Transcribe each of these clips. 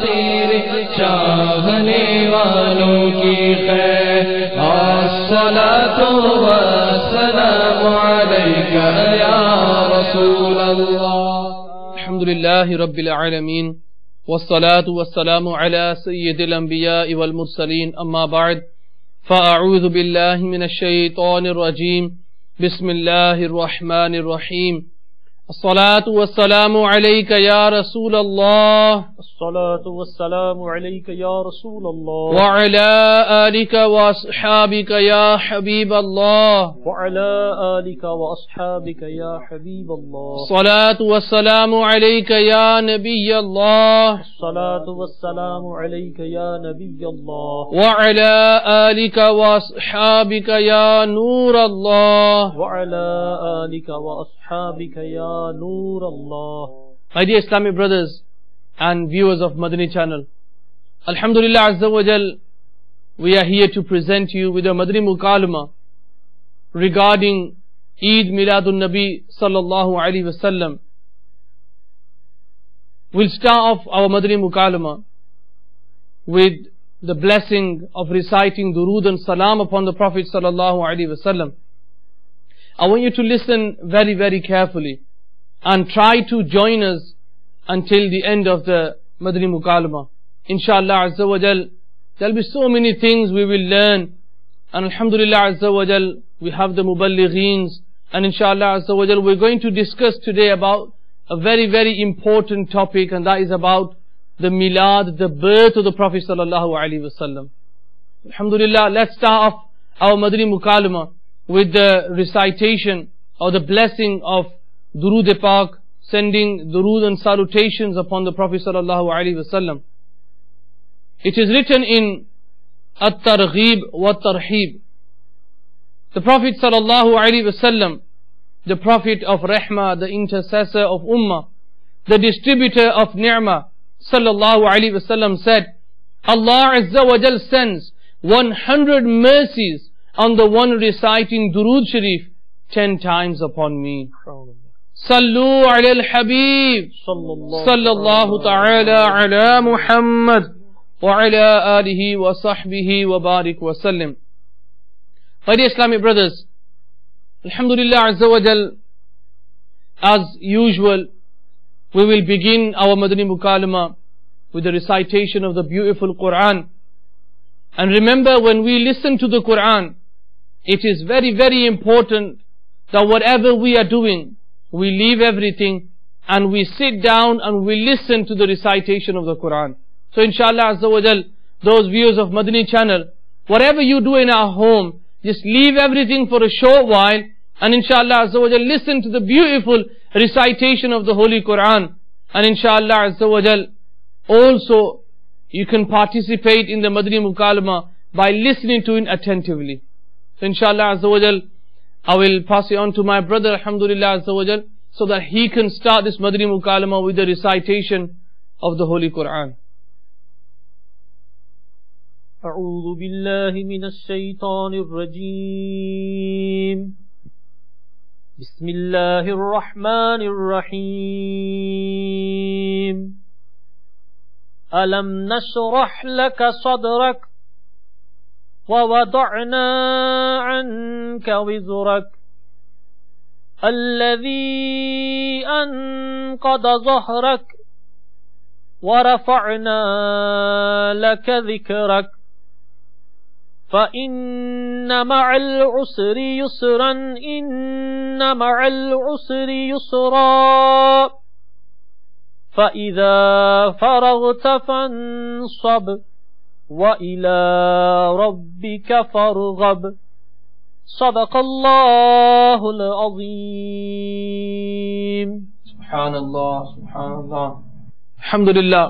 तेरे चाहने वालों की खैर अस्सलातु वस्सलामु अलैका या रसूल अल्लाह। अल्हम्दुलिल्लाहि रब्बिल आलमीन वस्सलातु वस्सलामु अला सय्यिदिल अंबिया'i वल मुरसलीन अम्मा बअद फ़अऊज़ु बिल्लाहि मिनश शैतानिर रजीम बिस्मिल्लाहिर रहमानिर रहीम। अस्सलातु वस्सलामु अलैका या रसूल अल्लाह। अस्सलातु वस्सलामु अलैका या रसूल अल्लाह। व अला आलिका व अस्हाबिका या हबीब अल्लाह। व अला आलिका व अस्हाबिका या हबीब अल्लाह। अस्सलातु वस्सलामु अलैका या नबी अल्लाह। अस्सलातु वस्सलामु अलैका या नबी अल्लाह। व अला आलिका व अस्हाबिका या नूर अल्लाह। व अला आलिका व अस्हाबिका या नूर अल्लाह। My dear Islamic brothers and viewers of Madani channel, Alhamdulillah Azza wa Jal, we are here to present you with a Madani Mukalama regarding Eid Miladun Nabi Sallallahu Alaihi Wasallam. We'll start off our Madani Mukalama with the blessing of reciting Durood and Salam upon the Prophet Sallallahu Alaihi Wasallam. I want you to listen very, very carefully and try to join us until the end of the Madani Mukalama. Inshallah Azza wa Jal, there'll be so many things we will learn, and Alhamdulillah Azza wa Jal, we have the Muballigheens, and Inshallah Azza wa Jal, we're going to discuss today about a very, very important topic, and that is about the Milad, the birth of the Prophet Sallallahu Alaihi Wasallam. Alhamdulillah, let's start off our Madani Mukalama with the recitation or the blessing of Durood-e-Pak, sending durood and salutations upon the Prophet Sallallahu Alaihi Wasallam. It is written in At-Targhib wa Tarhib. The Prophet Sallallahu Alaihi Wasallam, the Prophet of Rahmah, the intercessor of Ummah, the distributor of Ni'mah, Sallallahu Alaihi Wasallam said, Allah Azza wa Jal sends 100 mercies on the one reciting Durood Sharif 10 times upon me. Sallu ala al-Habib Sallallahu ta'ala ala Muhammad wa ala alihi wa sahbihi wa barik wa sallim. My dear Islamic brothers, Alhamdulillah Azza wa Jal, as usual, we will begin our Madani Mukalama with the recitation of the beautiful Quran. And remember, when we listen to the Quran, it is very, very important that whatever we are doing, we leave everything and we sit down and we listen to the recitation of the Quran. So Inshallah Azza wa Jal, those viewers of Madani channel, whatever you do in our home, just leave everything for a short while and Inshallah Azza wa Jal, listen to the beautiful recitation of the Holy Quran. And Inshallah Azza wa Jal, also you can participate in the Madani Mukalama by listening to it attentively. So Inshallah Azza wa Jal, I will pass it on to my brother, Alhamdulillah Azza wa Jal, so that he can start this Madani Mukalama with the recitation of the Holy Quran. أعوذ بالله من الشيطان الرجيم. بسم الله الرحمن الرحيم. ألم نشرح لك صدرك ووضعنا عنك وزرك الذي أنقض ظهرك ورفعنا لك ذكرك فإن مع العسر يسرا إن مع العسر يسرا فإذا فرغت فانصب وإلى ربك فارغب. صدق الله العظيم. Subhanallah, Subhanallah. Alhamdulillah.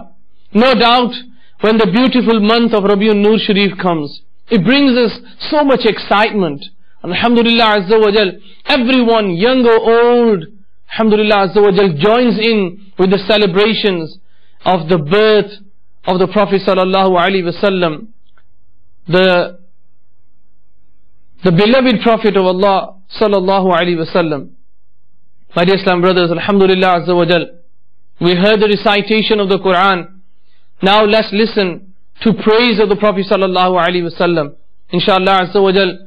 No doubt, when the beautiful month of Rabiul Nur Sharif comes, it brings us so much excitement. Alhamdulillah Azza wa Jal, everyone, young or old, Alhamdulillah Azza wa Jal, joins in with the celebrations of the birth of the Prophet Sallallahu Alaihi Wasallam, the beloved Prophet of Allah Sallallahu Alaihi Wasallam. My dear Islam brothers, Alhamdulillah Azza wa Jal, We heard the recitation of the Quran. Now let's listen to praise of the Prophet sallallahu alaihi wasallam. Inshallah azza wa jal,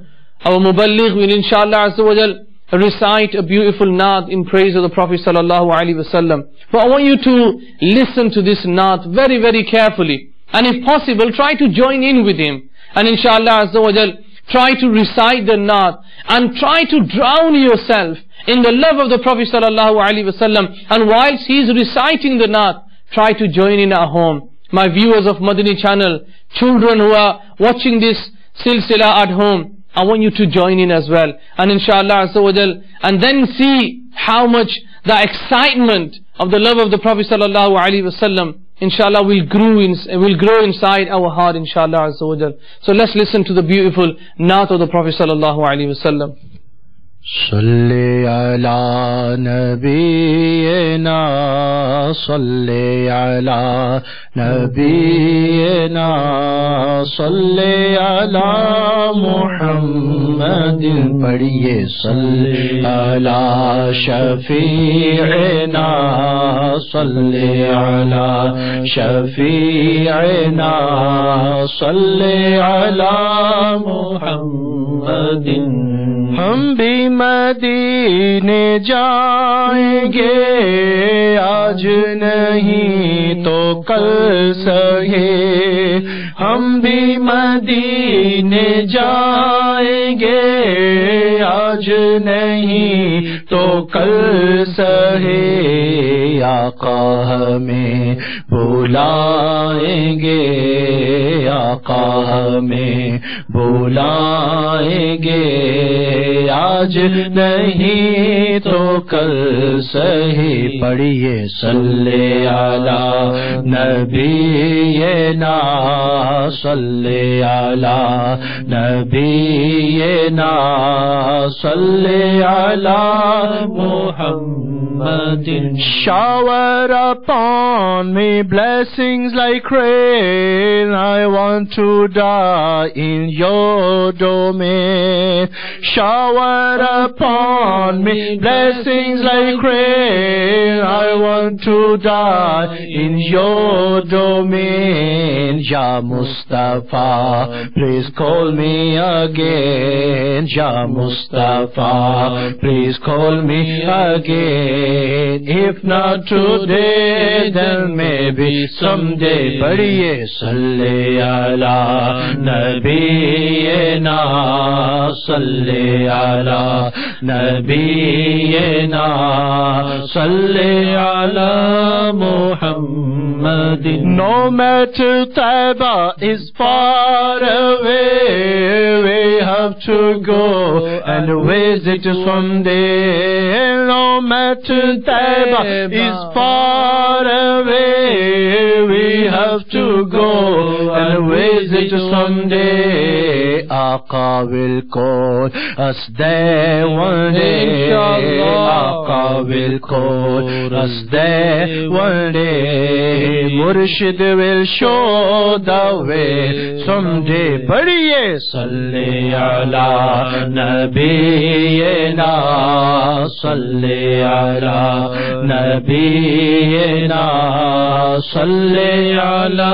our muballigh will inshallah azza wa jal recite a beautiful naat in praise of the Prophet sallallahu alaihi wasallam. But I want you to listen to this naat very, very carefully, and if possible, try to join in with him. And inshallah azza wa jal, try to recite the naat and try to drown yourself in the love of the Prophet sallallahu alaihi wasallam. And whilst he is reciting the naat, try to join in at home. My viewers of Madani channel, children who are watching this silsila at home, I want you to join in as well. And inshallah azza wa jal, and then see how much the excitement of the love of the Prophet sallallahu alaihi wasallam, inshallah, will grow inside our heart, inshallah azza wa jal. So let's listen to the beautiful naat of the Prophet sallallahu alaihi wasallam. Salli ala nabiyyina, salli ala nabiyyina, salli ala Muhammadin. Padhiye salli ala shafi'ina, salli ala shafi'ina, salli ala Muhammadin. हम भी मदीने जाएंगे, आज नहीं तो कल सहे। हम भी मदीने जाएंगे, आज नहीं तो कल सहे। आका हमें बुलाएंगे, आका हमें बुलाएंगे, आज नहीं तो कल सही। पढ़िए सल्ले अला नबीना, सल्ले अला नबीना, सल्ले अला Muhammadin. Shower upon me blessings like rain, I want to die in your domain. Shower upon me blessings like rain, I want to die in your domain. Ya Mustafa, please call me again. Ya Mustafa, please call me again. If not today, then maybe someday. Padhiye salli ala nabiyyina, salli ala nabiyyina, salli ala Muhammadin. No matter Taiba is far away, we have to go and visit someday. No matter Taiba is far away, we have to go and visit someday. Aqa will call us there one day. Aqa will call us there one day. Murshid will show the way someday. Padhiye salli ala nabiyyina, salli ala nabiyyina, salli ala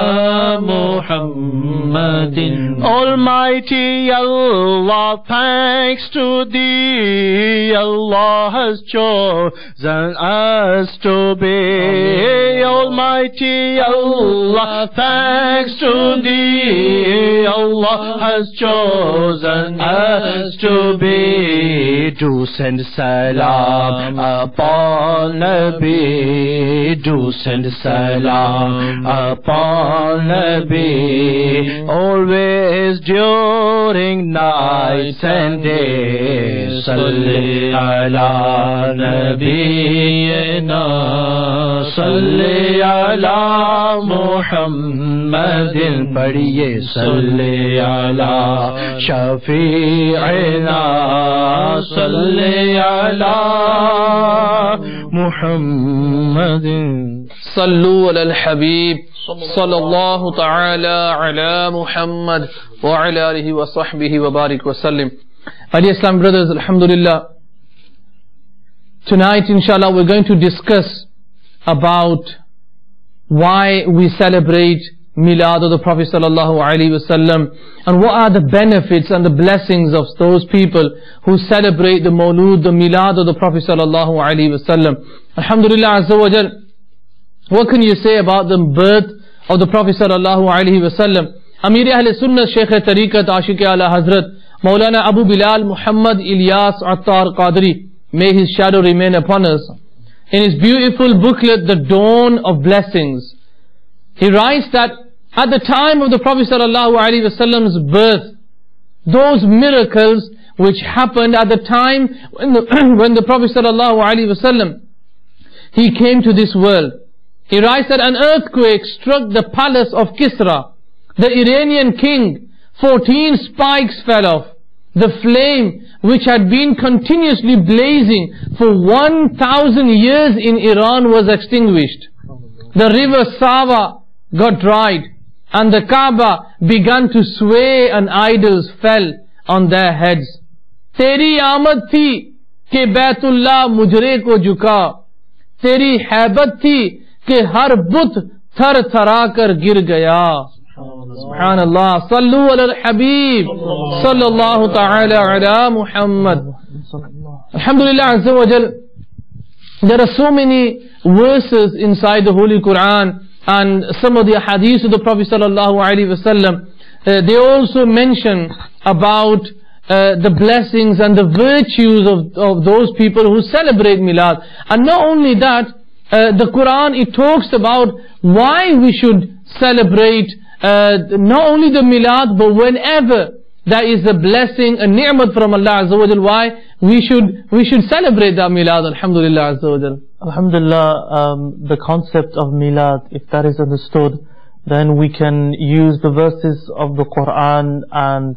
Muhammadin. Almighty Allah, thanks to Thee, Allah has chosen us to be. Almighty Allah, thanks to Thee, Allah has chosen us to be. Do send salam upon Nabi, do send salam upon Nabi, always during nights and days. Salli ala nabiyyina, salli ala Muhammadin. Padhiye salli ala shafi'ina, salli ala Muhammadin. Sallu ala al-Habib, sallallahu ta'ala ala Muhammad wa ala alihi wa sahbihi wa barik wa sallim. My dear Islam brothers, alhamdulillah, tonight inshallah we're going to discuss about why we celebrate Milad of the Prophet sallallahu alaihi wasallam, and what are the benefits and the blessings of those people who celebrate the Mawlud, the Milad of the Prophet sallallahu alaihi wasallam. Alhamdulillah Azza wa Jal, what can you say about the birth of the Prophet sallallahu alaihi wasallam? Amir Ahl Sunnah Shaykh Tariqat Ashiq Ala Hazrat Maulana Abu Bilal Muhammad Ilyas Attar Qadri, may his shadow remain upon us, in his beautiful booklet The Dawn of Blessings, he writes that at the time of the Prophet ﷺ's birth, those miracles which happened at the time when the Prophet ﷺ, he came to this world. He writes that an earthquake struck the palace of Kisra, the Iranian king. 14 spikes fell off. The flame which had been continuously blazing for 1,000 years in Iran was extinguished. The river Sava got dried, and the Kaaba began to sway, and idols fell on their heads. Teri आमद थी कि बैतुल्लाह मुजरे को झुका, तेरी हैबत थी कि हर बुत थर थरा कर गिर गया. Subhanallah. Sallu ala al-Habib sallallahu ta'ala ala Muhammad. Alhamdulillah Azza wa Jal, there are so many verses inside the Holy Quran, and some of the hadiths of the Prophet sallallahu alaihi wasallam, they also mention about the blessings and the virtues of those people who celebrate Milad. And not only that, the Quran, it talks about why we should celebrate not only the Milad, but whenever there is a blessing, a ni'mat from Allah Azza wa Jal, why we should celebrate that Milad. Alhamdulillah Azza wa Jal. Alhamdulillah, the concept of Milad, if that is understood, then we can use the verses of the Quran and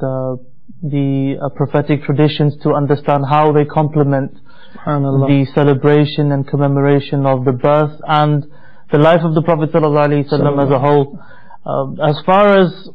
the prophetic traditions to understand how they complement the celebration and commemoration of the birth and the life of the Prophet ﷺ as a whole. As far as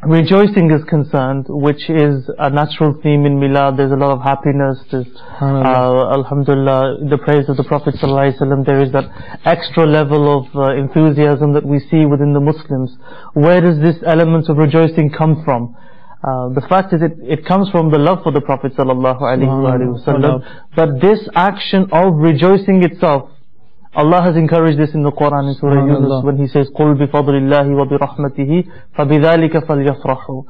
rejoicing is concerned, which is a natural theme in Milad, there's a lot of happiness, there's Alhamdulillah, the praise of the Prophet ﷺ, there is that extra level of enthusiasm that we see within the Muslims. Where does this element of rejoicing come from? The fact is it comes from the love for the Prophet ﷺ, but this action of rejoicing itself, Allah has encouraged this in the Quran in Surah Yunus when He says, قُلْ بِفَضْلِ اللَّهِ وَبِرَحْمَتِهِ فَبِذَلِكَ فَلْيَفْرَحُوا.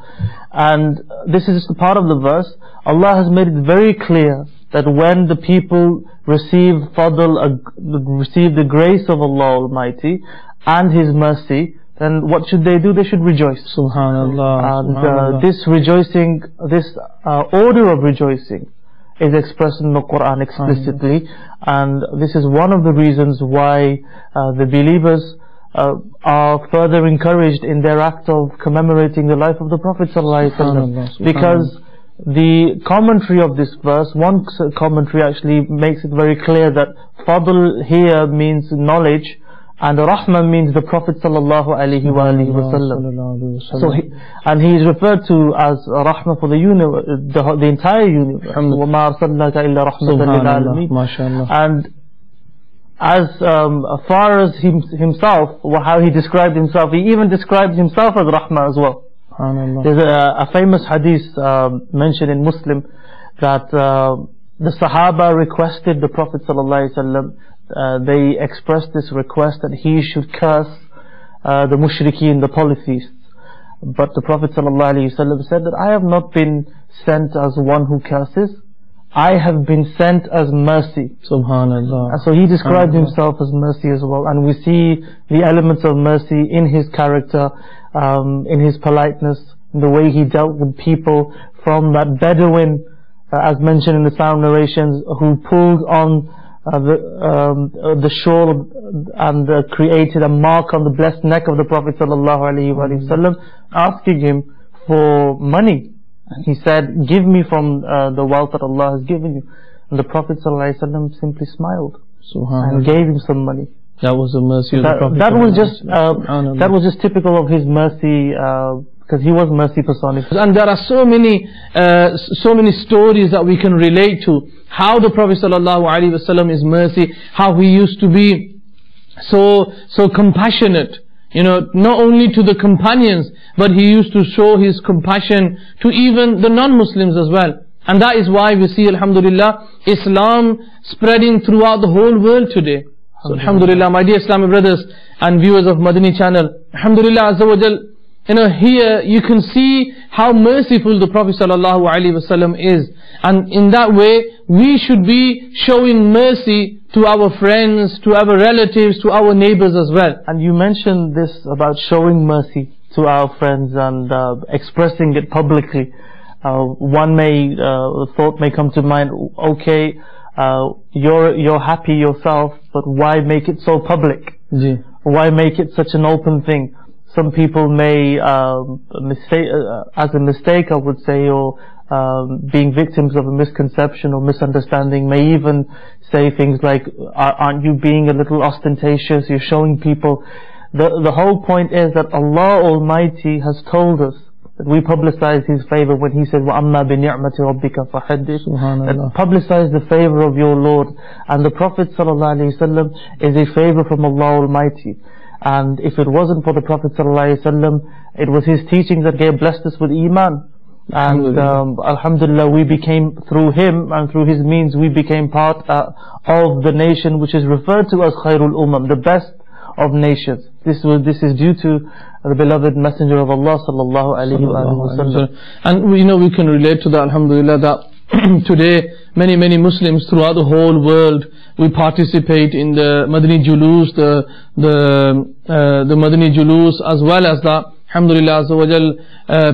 And this is just part of the verse. Allah has made it very clear that when the people receive receive the grace of Allah Almighty and His mercy, then what should they do? They should rejoice. Subhanallah. And this rejoicing, this order of rejoicing is expressed in the Quran explicitly, and this is one of the reasons why the believers are further encouraged in their act of commemorating the life of the Prophet ﷺ, because the commentary of this verse, one commentary actually makes it very clear that Fadl here means knowledge, and Rahmah means the Prophet sallallahu alaihi wasallam. So and he is referred to as Rahmah for the entire universe. وَمَا أَرْسَلْنَاكَ إِلَّا رَحْمَةً لِلْعَالَمِينَ. And as far as himself, how he described himself, he even described himself as Rahmah as well. There's a famous hadith mentioned in Muslim that the Sahaba requested the Prophet sallallahu alaihi wasallam. They expressed this request that he should curse the mushrikeen, the polytheists. But the Prophet ﷺ said that I have not been sent as one who curses, I have been sent as mercy. Subhanallah. And so he described himself as mercy as well, and we see the elements of mercy in his character, in his politeness, in the way he dealt with people, from that Bedouin, as mentioned in the sound narrations, who pulled on the shawl and created a mark on the blessed neck of the Prophet ﷺ, asking him for money. And he said, give me from the wealth that Allah has given you. And the Prophet ﷺ simply smiled and gave him some money. That was the mercy of the Prophet. That was just typical of his mercy, because he was mercy personified. And there are so many stories that we can relate to how the Prophet ﷺ is mercy, how he used to be so compassionate. Not only to the companions, but he used to show his compassion to even the non-Muslims as well. And that is why we see, alhamdulillah, Islam spreading throughout the whole world today. So, alhamdulillah, my dear Islamic brothers and viewers of Madani channel, alhamdulillah, Azza wa Jal, here you can see how merciful the Prophet sallallahu alaihi wasallam is. And in that way, we should be showing mercy to our friends, to our relatives, to our neighbors as well. And you mentioned this about showing mercy to our friends and expressing it publicly. Thought may come to mind, okay, you're happy yourself, but why make it so public? Why make it such an open thing? Some people may, as a mistake I would say, or being victims of a misconception or misunderstanding, may even say things like, aren't you being a little ostentatious, you're showing people. The whole point is that Allah Almighty has told us that we publicize His favor when He said, وَأَمَّا بِنِعْمَةِ رَبِّكَ فَحَدِّثْ, that publicize the favor of your Lord. And the Prophet ﷺ is a favor from Allah Almighty. And if it wasn't for the Prophet ﷺ, it was his teachings that blessed us with Iman. And alhamdulillah, we became, through him and through his means, we became part of the nation which is referred to as Khairul Ummam, the best of nations. This is due to the beloved Messenger of Allah sallallahu alaihi wasallam. And we can relate to that, alhamdulillah, that today many Muslims throughout the whole world, we participate in the Madani Julus, the Madani Julus, as well as that, alhamdulillah azza wa jal,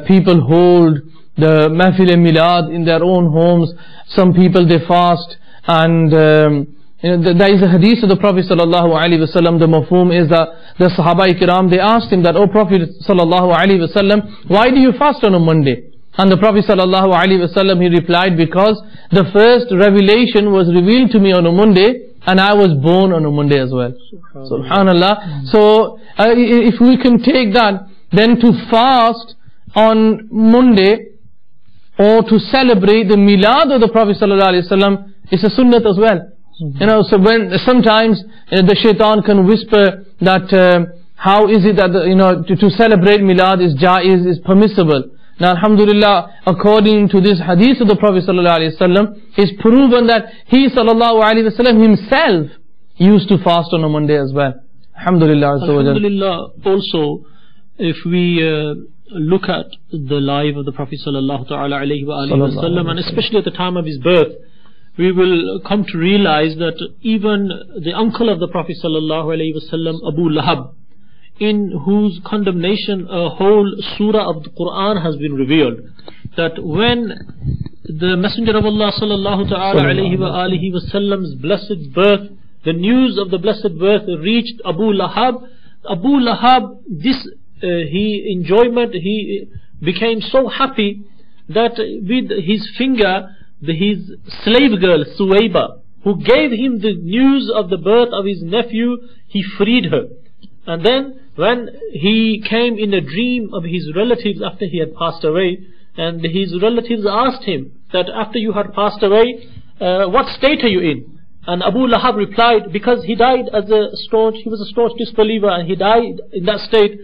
people hold the Mahfil Milad in their own homes. Some people, they fast, and there is a hadith of the Prophet sallallahu alaihi wasallam. The mafhum is that the Sahaba Ikram, they asked him that, "O Prophet sallallahu alaihi wasallam, why do you fast on a Monday?" And the Prophet sallallahu alaihi wasallam, he replied, "Because the first revelation was revealed to me on a Monday, and I was born on a Monday as well." Subhanallah. So if we can take that, then to fast on Monday or to celebrate the Milad of the Prophet sallallahu alaihi wasallam is a sunnat as well. So when sometimes the shaitan can whisper that how is it that to celebrate Milad is jaiz, is permissible. Now alhamdulillah, according to this hadith of the Prophet sallallahu alaihi wasallam, is proven that he sallallahu alaihi wasallam himself used to fast on a Monday as well. Alhamdulillah. Alhamdulillah. Also, if we look at the life of the Prophet sallallahu alaihi wasallam, and especially at the time of his birth, we will come to realize that even the uncle of the Prophet sallallahu alaihi wasallam, Abu Lahab, in whose condemnation a whole surah of the Quran has been revealed, that when the Messenger of Allah sallallahu alaihi wasallam's blessed birth, the news of the blessed birth reached Abu Lahab, he became so happy that with his finger, his slave girl Suwayba, who gave him the news of the birth of his nephew, he freed her. And then when he came in a dream of his relatives after he had passed away, and his relatives asked him that after you had passed away, what state are you in? And Abu Lahab replied, because he died he was a staunch disbeliever, and he died in that state.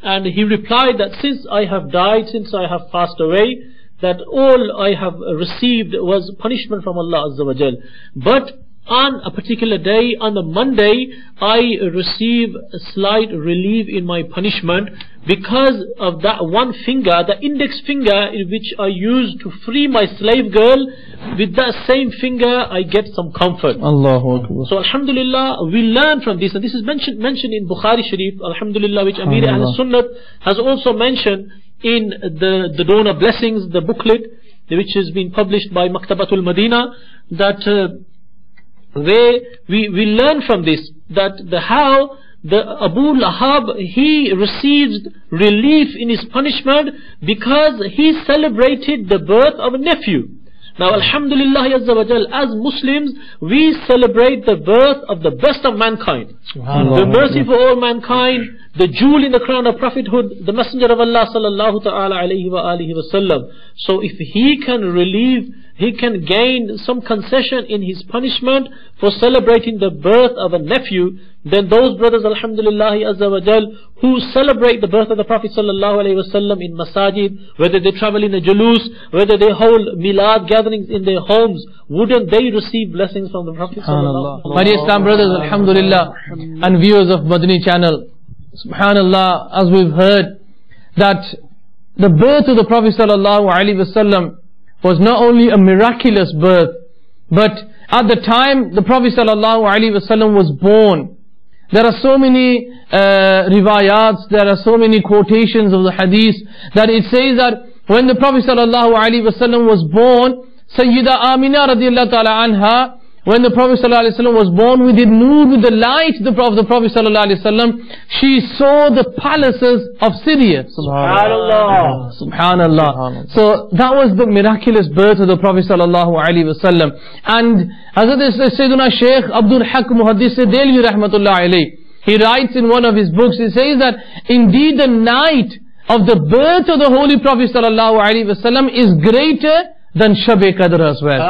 And he replied that since I have died, since I have passed away, that all I have received was punishment from Allah Azza wa Jal. But on a particular day, on the Monday, I receive a slight relief in my punishment because of that one finger, the index finger, in which I used to free my slave girl. With that same finger, I get some comfort. Allahu Akbar. So alhamdulillah, we learn from this, and this is mentioned in Bukhari Sharif, alhamdulillah, which Amir Ahl Sunnat has also mentioned in the Dawn of Blessings, the booklet, which has been published by Maktabatul Madina, that we learn from this that how the Abu Lahab, he received relief in his punishment because he celebrated the birth of a nephew. Now alhamdulillah azza wa jal, as Muslims, we celebrate the birth of the best of mankind, the mercy for all mankind, the jewel in the crown of prophethood, the Messenger of Allah sallallahu ta'ala alayhi wa alihi wasallam. So if he can relieve he can gain some concession in his punishment for celebrating the birth of a nephew, then those brothers, alhamdulillah azza wa jal, who celebrate the birth of the Prophet sallallahu alaihi wasallam in masajid, whether they travel in a julus, whether they hold milad gatherings in their homes, wouldn't they receive blessings from the Prophet sallallahu alaihi wasallam? My dear Islam brothers, alhamdulillah, and viewers of Madani channel, subhanallah, as we've heard that the birth of the Prophet sallallahu alaihi wasallam was not only a miraculous birth, but at the time the Prophet sallallahu alaihi wasallam was born, there are so many riwayats, there are so many quotations of the hadith that it says that when the Prophet sallallahu alaihi wasallam was born, Sayyida Amina radiallahu ta'ala anha, when the Prophet sallallahu alaihi wasallam was born, with the nur, with the light of the Prophet sallallahu alaihi wasallam, she saw the palaces of Syria. Subhanallah. Subhanallah. So that was the miraculous birth of the Prophet sallallahu alaihi wasallam. And Hazrat Sayyiduna Shaykh Abdul Haq Muhaddis Delvi rahmatullah alayhi, he writes in one of his books, he says that indeed the night of the birth of the Holy Prophet sallallahu alaihi wasallam is greater than Shab-e-Qadr as well.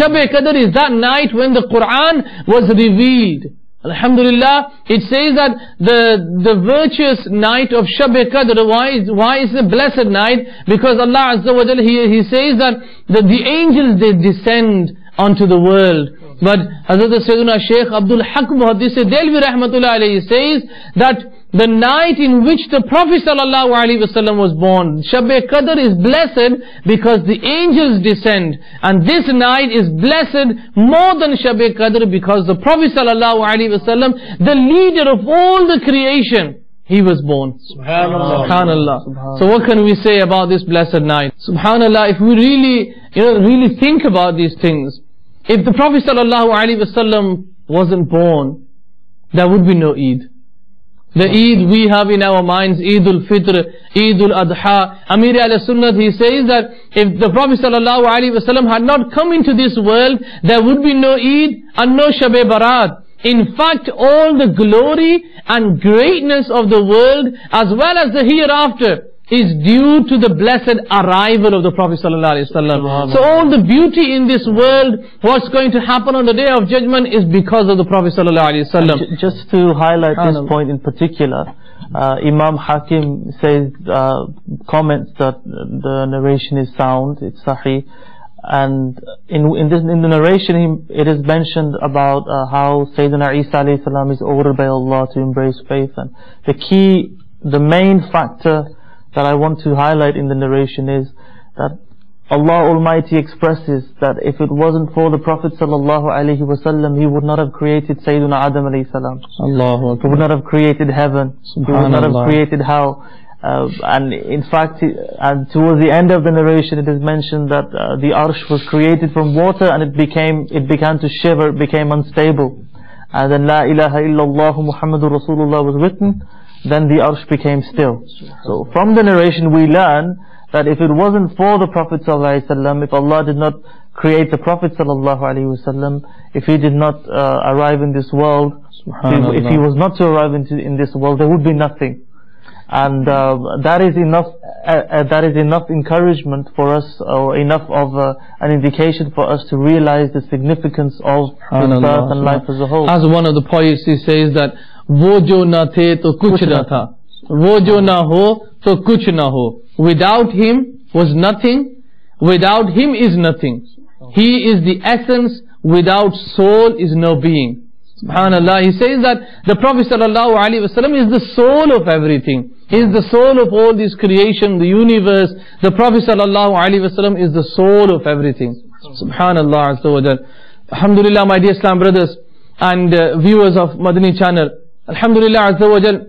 Shab-e-Qadr is that night when the Quran was revealed. Alhamdulillah, it says that the virtuous night of Shab-e-Qadr, why is the blessed night? Because Allah Azza wa Jalla, He says that the angels, they descend onto the world. But Hazrat Sayyiduna Shaykh Abdul Haq Muhaddis Delvi rahmatullah alayhi says that the night in which the Prophet sallallahu alaihi wasallam was born, Shab-e-Qadr is blessed because the angels descend, and this night is blessed more than Shab-e-Qadr because the Prophet sallallahu alaihi wasallam, the leader of all the creation, he was born. Subhanallah. Subhanallah. So what can we say about this blessed night? Subhanallah, if we really think about these things, if the Prophet sallallahu alaihi wasallam wasn't born, there would be no Eid. The Eid we have in our minds, Eid al-Fitr, Eid al-Adha. Amir al-Sunnat, he says that if the Prophet sallallahu alaihi wasallam had not come into this world, there would be no Eid and no Shab-e-Barat. In fact, all the glory and greatness of the world, as well as the hereafter, is due to the blessed arrival of the Prophet sallallahu alaihi wasallam. So all the beauty in this world, what's going to happen on the Day of Judgment, is because of the Prophet sallallahu alaihi wasallam. Just to highlight this point in particular, Imam Hakim says, comments that the narration is sound, it's sahih, and in the narration it is mentioned about how Sayyidina Isa alayhi salam is ordered by Allah to embrace faith, and the main factor that I want to highlight in the narration is that Allah Almighty expresses that if it wasn't for the Prophet sallallahu alaihi wasallam, He would not have created Sayyidina Adam alayhi salam. He would not have created heaven. He would not have created hell. And in fact, and towards the end of the narration, it is mentioned that the arsh was created from water, and it began to shiver, it became unstable. And then La ilaha illallah Muhammadur Rasulullah was written. Then the arsh became still. So from the narration we learn that if it wasn't for the Prophet ﷺ, if Allah did not create the Prophet ﷺ, if He did not arrive in this world, if He was not to arrive in this world, there would be nothing. And that is enough encouragement for us, or enough of an indication for us to realize the significance of His birth and life as a whole. As one of the poets, he says that वो जो न थे तो कुछ न था, वो जो न हो तो कुछ न हो. Without Him was nothing, without Him is nothing. He is the essence, without soul is no being. Subhanallah, he says that the Prophet sallallahu alaihi wasallam is the soul of everything. He is the soul of all this creation, the universe. The Prophet sallallahu alaihi wasallam is the soul of everything. Subhanallah azza wa jal. Alhamdulillah, my dear Islam brothers and viewers of Madani channel. Alhamdulillah azza wa jal,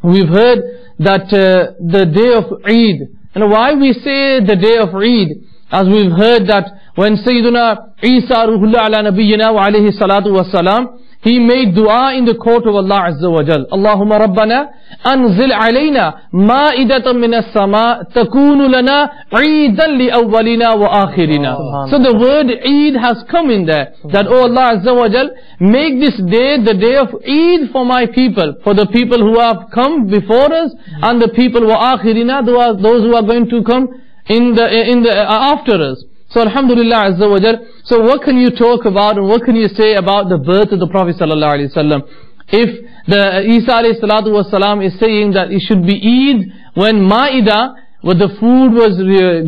we've heard that the day of Eid, and why we say the day of Eid, as we've heard that when Sayyiduna Isa ruhullah ala nabiyyina wa alayhi salatu wa salam, he made dua in the court of Allah azza wa jal. Allahumma rabbana anzil alayna ma'idatan minas sama takunu lana Eidan li awwalina wa akhirina. So the word Eid has come in there, that oh Allah azza wa jal, make this day the day of Eid for my people, for the people who have come before us, and the people wa akhirina, those who are going to come in the after us. So Alhamdulillah Azza wa Jal. So what can you talk about and what can you say about the birth of the Prophet Sallallahu Alaihi Wasallam? If the Isa alayhi salatu was salam is saying that it should be Eid when Ma'idah, when the food was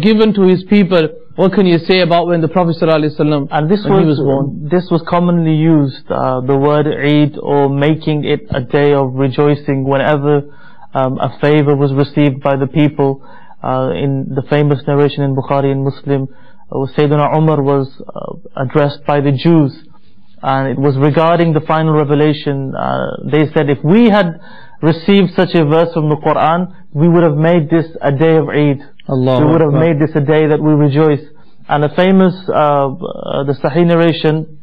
given to his people, what can you say about when the Prophet ﷺ, and this was born? This was commonly used, the word Eid, or making it a day of rejoicing whenever a favor was received by the people. In the famous narration in Bukhari and Muslim, Sayyidina Umar was addressed by the Jews, and it was regarding the final revelation. They said, if we had received such a verse from the Quran, we would have made this a day of Eid. We would have made this a day that we rejoice. And the famous, the Sahih narration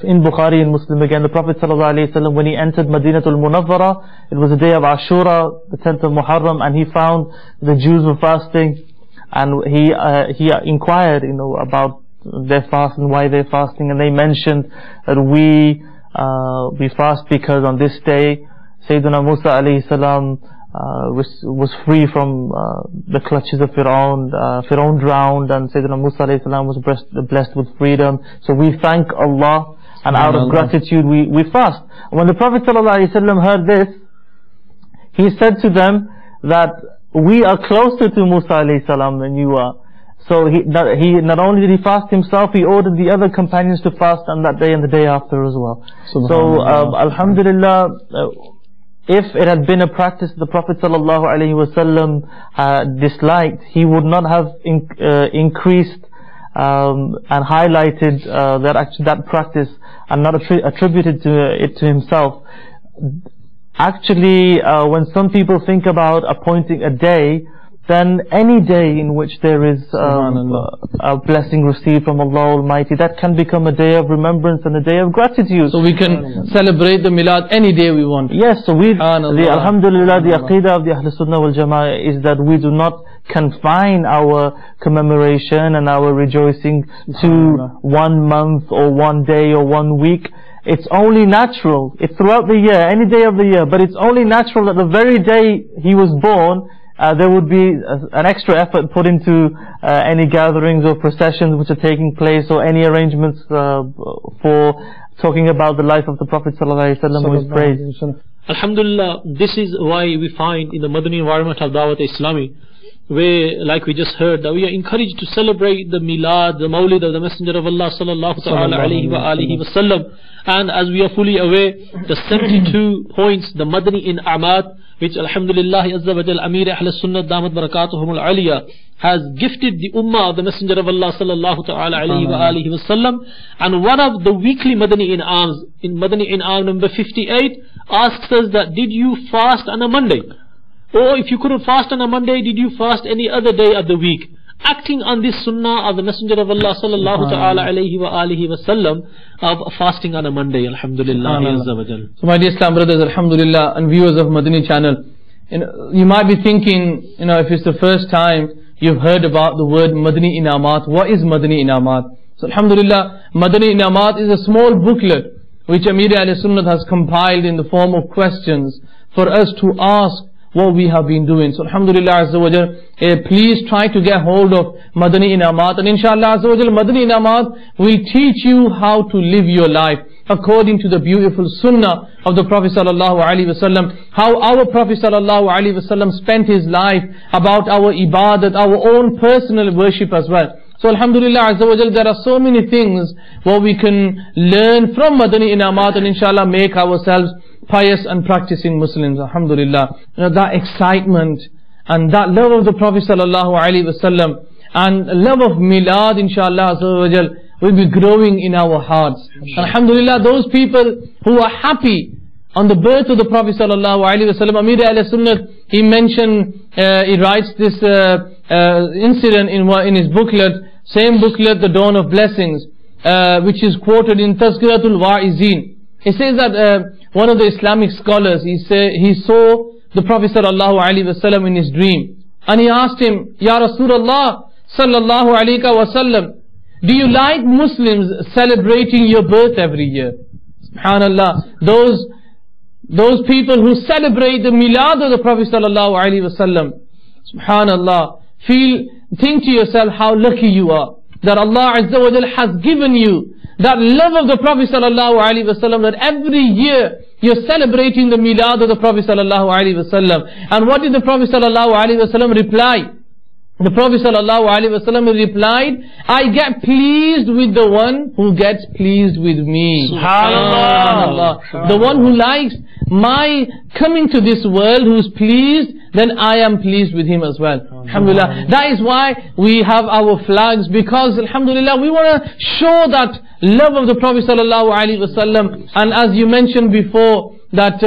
in Bukhari and Muslim again, the Prophet ﷺ, when he entered Madinatul Munawwara, it was a day of Ashura, the 10th of Muharram, and he found the Jews were fasting, and he inquired, about their fast and why they're fasting, and they mentioned that we fast because on this day Sayyidina Musa alayhi salam was free from the clutches of Fir'aun. Fir'aun drowned, and Sayyidina Musa alayhi salam was blessed with freedom. So we thank Allah, and out of gratitude we fast. When the Prophet ﷺ heard this, he said to them that we are closer to Musa alayhi salam than you are. So he not only did he fast himself, he ordered the other companions to fast on that day and the day after as well. So alhamdulillah, if it had been a practice the Prophet ﷺ disliked, he would not have increased and highlighted that practice and not attributed it to himself. Actually, when some people think about appointing a day, then any day in which there is a blessing received from Allah Almighty, that can become a day of remembrance and a day of gratitude. So we can celebrate the Milad any day we want. Yes, so alhamdulillah, the Aqidah of the Ahl Sunnah wal Jama'ah is that we do not confine our commemoration and our rejoicing to 1 month or 1 day or 1 week. It's only natural. It's throughout the year, any day of the year, but it's only natural that the very day he was born, there would be an extra effort put into any gatherings or processions which are taking place, or any arrangements for talking about the life of the Prophet ﷺ who is praised. Alhamdulillah, this is why we find in the Madani environment of Dawat Islami, where, like we just heard, that we are encouraged to celebrate the Milad, the Mawlid of the Messenger of Allah sallallahu ta'ala alayhi wa alihi wa sallam. And as we are fully aware, the 72 points, the Madani In'amat, which alhamdulillah Azza wa Jal Amir Ahl Sunnah Damat Barakatuhum Al-Aliyah has gifted the Ummah of the Messenger of Allah sallallahu ta'ala alayhi wa alihi wa sallam. And one of the weekly Madani In'ams, in Madani In'am number 58, asks us that, did you fast on a Monday? Or if you couldn't fast on a Monday, did you fast any other day of the week? Acting on this sunnah of the Messenger of Allah sallallahu ta'ala alayhi wa alihi wa sallam of fasting on a Monday, alhamdulillah. So my dear Islam brothers, alhamdulillah, and viewers of Madani channel, you might be thinking, if it's the first time you've heard about the word Madani Inamat, what is Madani Inamat? So alhamdulillah, Madani Inamat is a small booklet which Amir Ahl Sunnah has compiled in the form of questions for us to ask what we have been doing. So alhamdulillah Azza wa Jal, please try to get hold of Madani Inamat, and inshallah Azza wa Jal, Madani Inamat will teach you how to live your life according to the beautiful sunnah of the Prophet sallallahu alaihi wasallam, how our Prophet sallallahu alaihi wasallam spent his life, about our ibadat, our own personal worship as well. So alhamdulillah Azza wa Jal, there are so many things what we can learn from Madani Inamat, and inshallah make ourselves pious and practicing Muslims, alhamdulillah. That excitement and that love of the Prophet sallallahu alaihi wasallam and love of Milad, inshallah Azza wa Jal, will be growing in our hearts. Alhamdulillah, those people who are happy on the birth of the Prophet sallallahu alaihi wasallam, Amir Ahl Sunnah, he mentioned, he writes this incident in his booklet, same booklet, The Dawn of Blessings, which is quoted in Tazkiratul Wa'izin. He says that one of the Islamic scholars, he saw the Prophet sallallahu alaihi wasallam in his dream, and he asked him, Ya Rasulullah sallallahu alaihi wasallam, do you like Muslims celebrating your birth every year? Subhanallah, those people who celebrate the Milad of the Prophet sallallahu alaihi wasallam, subhanallah, think to yourself how lucky you are. that Allah Azza wa Jal has given you that love of the Prophet sallallahu alaihi wasallam, that every year you're celebrating the milad of the Prophet sallallahu alaihi wasallam. And what did the Prophet sallallahu alaihi wasallam reply? The Prophet sallallahu alaihi wasallam replied, I get pleased with the one who gets pleased with me. Subhanallah. The one who likes my coming to this world, who's pleased, then I am pleased with him as well. Alhamdulillah. That is why we have our flags, because alhamdulillah we want to show that love of the Prophet sallallahu alaihi wasallam. And as you mentioned before, that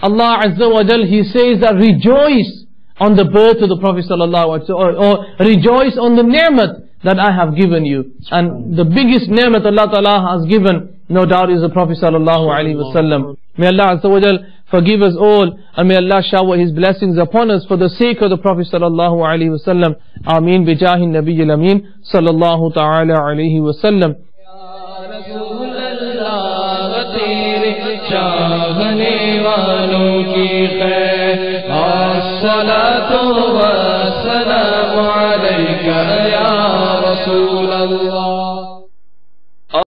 Allah Azza wa Jal, He says that rejoice on the birth of the Prophet sallallahu alaihi wasallam, or rejoice on the ni'mat that I have given you. And the biggest ni'mat Allah Ta'ala has given, no doubt, is the Prophet sallallahu alaihi wasallam. May Allah Azza wa Jal forgive us all, and may Allah shower His blessings upon us for the sake of the Prophet sallallahu alaihi wasallam. Ameen bijahi Nabiyyil Ameen sallallahu ta'ala alaihi wasallam. الصلاة والسلام عليك يا رسول الله.